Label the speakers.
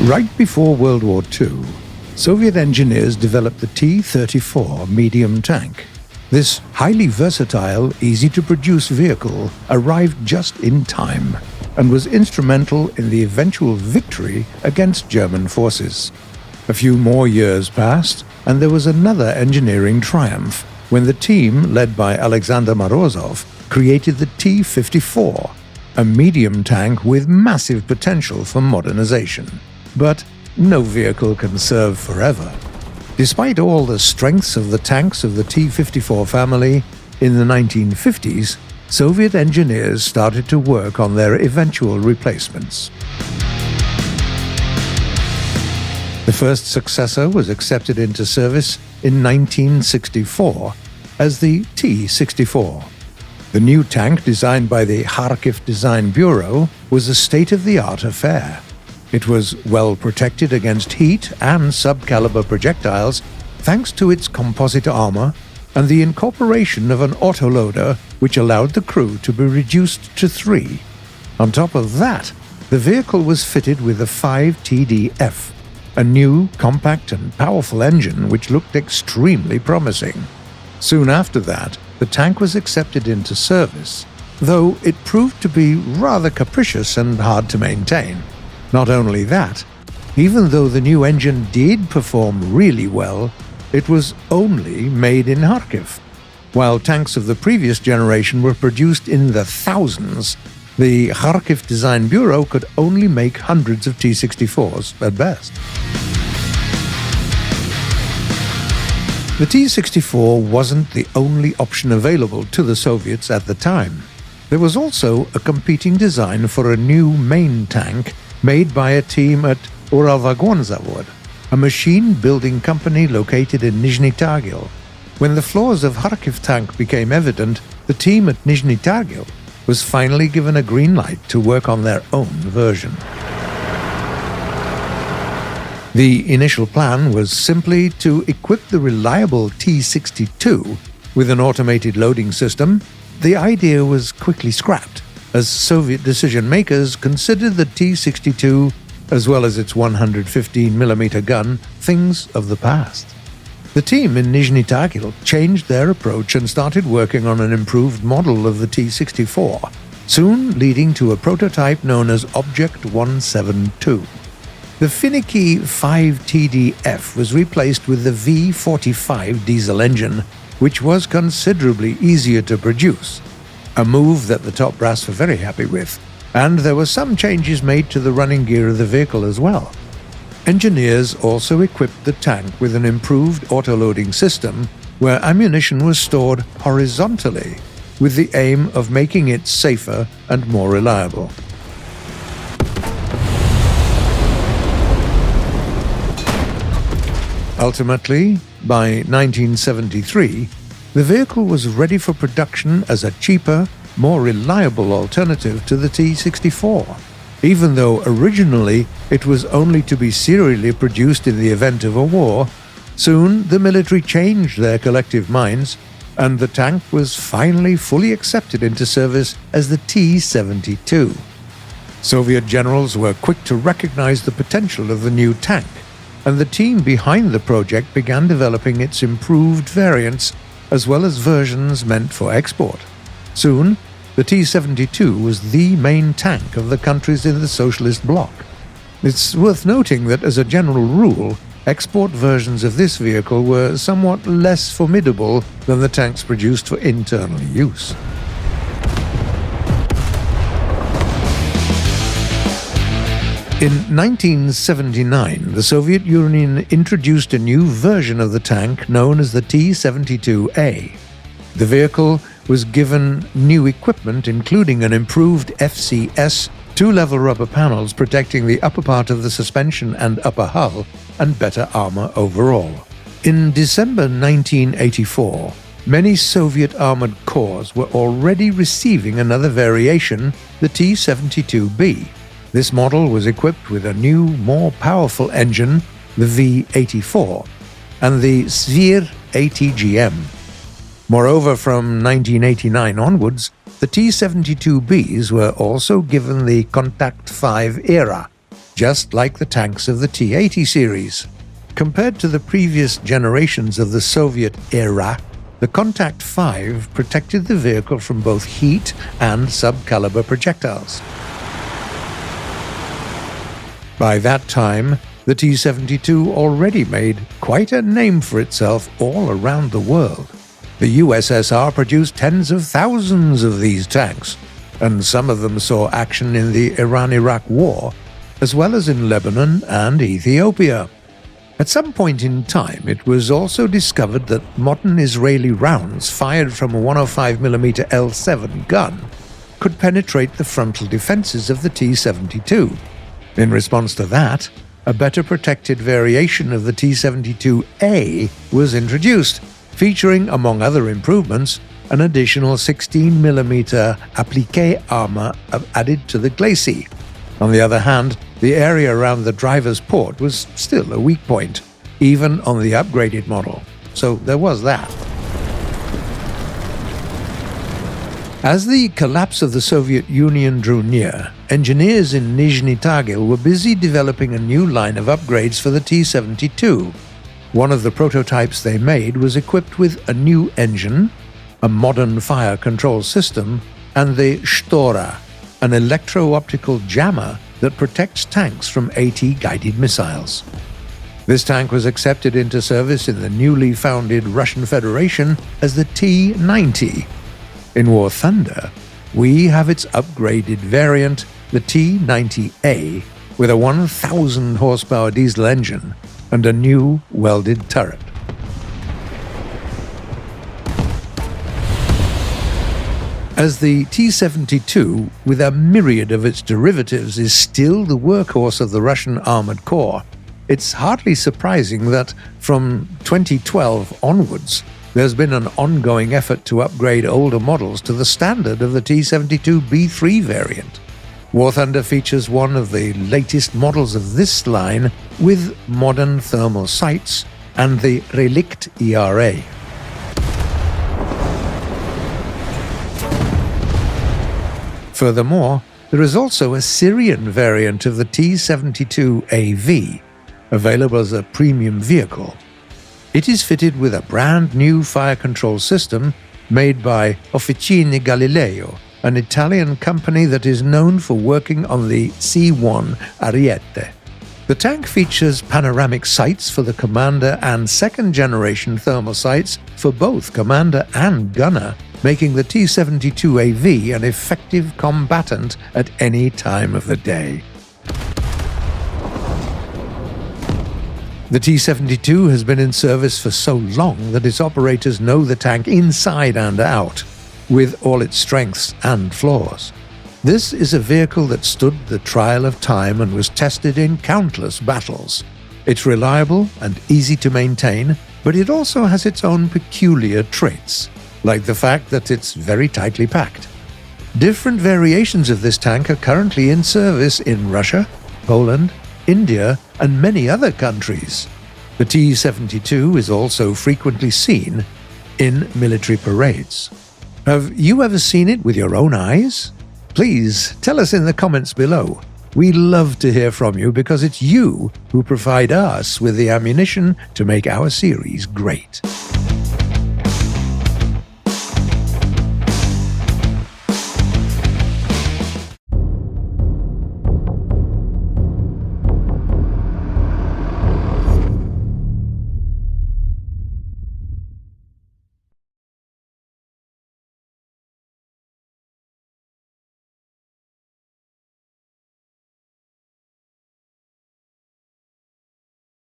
Speaker 1: Right before World War II, Soviet engineers developed the T-34 medium tank. This highly versatile, easy-to-produce vehicle arrived just in time and was instrumental in the eventual victory against German forces. A few more years passed, and there was another engineering triumph when the team, led by Alexander Morozov, created the T-54, a medium tank with massive potential for modernization. But no vehicle can serve forever. Despite all the strengths of the tanks of the T-54 family, in the 1950s, Soviet engineers started to work on their eventual replacements. The first successor was accepted into service in 1964 as the T-64. The new tank, designed by the Kharkiv Design Bureau, was a state-of-the-art affair. It was well protected against heat and sub-caliber projectiles thanks to its composite armor and the incorporation of an autoloader which allowed the crew to be reduced to 3. On top of that, the vehicle was fitted with a 5TDF, a new, compact and powerful engine which looked extremely promising. Soon after that, the tank was accepted into service, though it proved to be rather capricious and hard to maintain. Not only that, even though the new engine did perform really well, it was only made in Kharkiv. While tanks of the previous generation were produced in the thousands, the Kharkiv Design Bureau could only make hundreds of T-64s at best. The T-64 wasn't the only option available to the Soviets at the time. There was also a competing design for a new main tank made by a team at Uralvagonzavod, a machine-building company located in Nizhny Tagil. When the flaws of Kharkiv tank became evident, the team at Nizhny Tagil was finally given a green light to work on their own version. The initial plan was simply to equip the reliable T-62 with an automated loading system. The idea was quickly scrapped, as Soviet decision-makers considered the T-62, as well as its 115mm gun, things of the past. The team in Nizhny Tagil changed their approach and started working on an improved model of the T-64, soon leading to a prototype known as Object 172. The finicky 5TDF was replaced with the V45 diesel engine, which was considerably easier to produce, a move that the top brass were very happy with, and there were some changes made to the running gear of the vehicle as well. Engineers also equipped the tank with an improved autoloading system where ammunition was stored horizontally, with the aim of making it safer and more reliable. Ultimately, by 1973, the vehicle was ready for production as a cheaper, more reliable alternative to the T-64. Even though originally it was only to be serially produced in the event of a war, soon the military changed their collective minds, and the tank was finally fully accepted into service as the T-72. Soviet generals were quick to recognize the potential of the new tank, and the team behind the project began developing its improved variants as well as versions meant for export. Soon, the T-72 was the main tank of the countries in the socialist bloc. It's worth noting that as a general rule, export versions of this vehicle were somewhat less formidable than the tanks produced for internal use. In 1979, the Soviet Union introduced a new version of the tank known as the T-72A. The vehicle was given new equipment including an improved FCS, 2-level rubber panels protecting the upper part of the suspension and upper hull, and better armor overall. In December 1984, many Soviet armored corps were already receiving another variation, the T-72B. This model was equipped with a new, more powerful engine, the V-84, and the Svir ATGM. Moreover, from 1989 onwards, the T-72Bs were also given the Kontakt 5 era, just like the tanks of the T-80 series. Compared to the previous generations of the Soviet era, the Contact 5 protected the vehicle from both heat and subcaliber projectiles. By that time, the T-72 already made quite a name for itself all around the world. The USSR produced tens of thousands of these tanks, and some of them saw action in the Iran-Iraq War, as well as in Lebanon and Ethiopia. At some point in time, it was also discovered that modern Israeli rounds fired from a 105mm L7 gun could penetrate the frontal defenses of the T-72. In response to that, a better protected variation of the T-72A was introduced, featuring, among other improvements, an additional 16mm appliqué armor added to the glacis. On the other hand, the area around the driver's port was still a weak point, even on the upgraded model. So there was that. As the collapse of the Soviet Union drew near, engineers in Nizhny Tagil were busy developing a new line of upgrades for the T-72. One of the prototypes they made was equipped with a new engine, a modern fire control system, and the Shtora, an electro-optical jammer that protects tanks from AT-guided missiles. This tank was accepted into service in the newly founded Russian Federation as the T-90. In War Thunder, we have its upgraded variant, the T-90A, with a 1,000 horsepower diesel engine and a new welded turret. As the T-72, with a myriad of its derivatives, is still the workhorse of the Russian Armored Corps, it's hardly surprising that, from 2012 onwards, there's been an ongoing effort to upgrade older models to the standard of the T-72B3 variant. War Thunder features one of the latest models of this line with modern thermal sights and the Relikt ERA. Furthermore, there is also a Syrian variant of the T-72AV, available as a premium vehicle. It is fitted with a brand new fire control system made by Officine Galileo, an Italian company that is known for working on the C-1 Ariete. The tank features panoramic sights for the commander and second-generation thermal sights for both commander and gunner, making the T-72AV an effective combatant at any time of the day. The T-72 has been in service for so long that its operators know the tank inside and out, with all its strengths and flaws. This is a vehicle that stood the trial of time and was tested in countless battles. It's reliable and easy to maintain, but it also has its own peculiar traits, like the fact that it's very tightly packed. Different variations of this tank are currently in service in Russia, Poland, India, and many other countries. The T-72 is also frequently seen in military parades. Have you ever seen it with your own eyes? Please tell us in the comments below. We love to hear from you because it's you who provide us with the ammunition to make our series great.